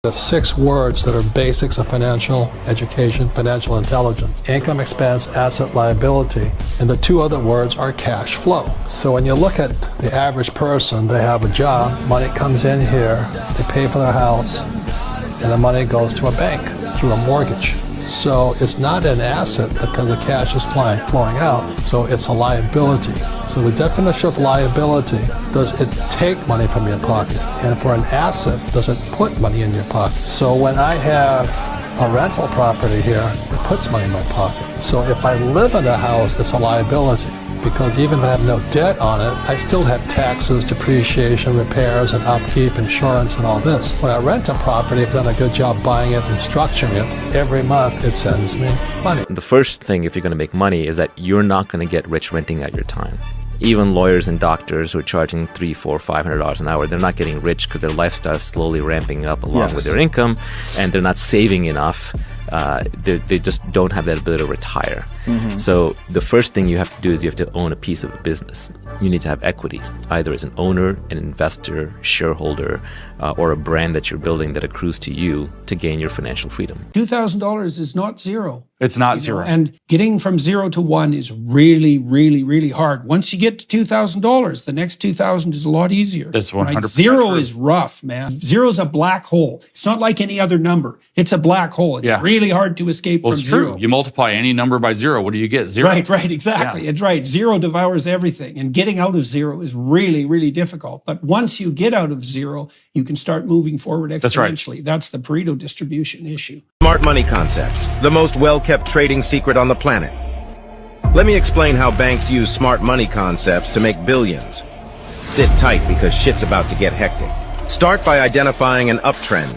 The 6 words that are basics of financial education, financial intelligence: income, expense, asset, liability. And the 2 other words are cash flow. So when you look at the average person, they have a job, money comes in here, they pay for their house, and the money goes to a bank through a mortgage. So it's not an asset because the cash is flowing out, so it's a liability. So the definition of liability, does it take money from your pocket? And for an asset, does it put money in your pocket? So when I have a rental property here, it puts money in my pocket. So if I live in a house, it's a liability, because even if I have no debt on it, I still have taxes, depreciation, repairs, and upkeep, insurance, and all this. When I rent a property, I've done a good job buying it and structuring it. Every month, it sends me money. The first thing, if you're going to make money, is that you're not going to get rich renting out your time. Even lawyers and doctors who are charging $300, $400, $500 an hour, they're not getting rich because their lifestyle is slowly ramping up along with their income, and they're not saving enough. They just don't have that ability to retire. So the first thing you have to do is you have to own a piece of a business. You need to have equity, either as an owner, an investor, shareholder, or a brand that you're building that accrues to you to gain your financial freedom. $2,000 is not zero. It's not zero. And getting from 0 to 1 is really, really, really hard. Once you get to $2,000, the next 2,000 is a lot easier. It's 100% right? Zero true. is rough, man. Zero is a black hole. It's not like any other number. It's a black hole. It's really hard to escape from it's zero. true. You multiply any number by 0. What do you get? 0. Right, exactly. Yeah. It's right. Zero devours everything. And getting out of zero is really, really difficult. But once you get out of zero, you can start moving forward exponentially. That's the Pareto distribution issue. Smart money concepts, the most well-kept trading secret on the planet. Let me explain how banks use smart money concepts to make billions. Sit tight because shit's about to get hectic. Start by identifying an uptrend.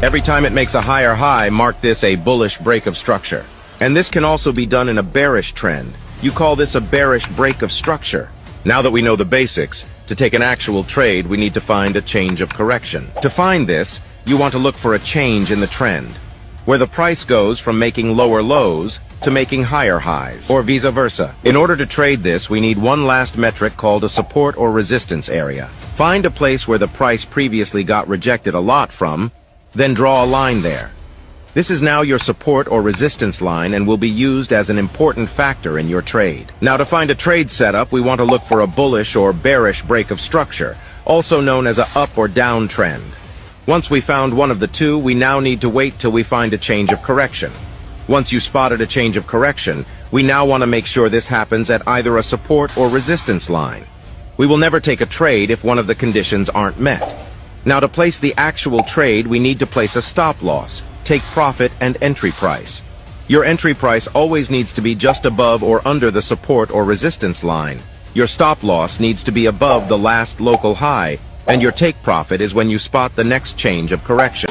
Every time it makes a higher high, mark this a bullish break of structure. And this can also be done in a bearish trend. You call this a bearish break of structure. Now that we know the basics, to take an actual trade, we need to find a change of correction. To find this, you want to look for a change in the trend, where the price goes from making lower lows to making higher highs, or vice versa. In order to trade this, we need one last metric called a support or resistance area. Find a place where the price previously got rejected a lot from, then draw a line there. This is now your support or resistance line and will be used as an important factor in your trade. Now, to find a trade setup, we want to look for a bullish or bearish break of structure, also known as an up or down trend. Once we found one of the two, we now need to wait till we find a change of correction. Once you spotted a change of correction, we now want to make sure this happens at either a support or resistance line. We will never take a trade if one of the conditions aren't met. Now, to place the actual trade, we need to place a stop loss, take profit, and entry price. Your entry price always needs to be just above or under the support or resistance line. Your stop loss needs to be above the last local high, and your take profit is when you spot the next change of correction.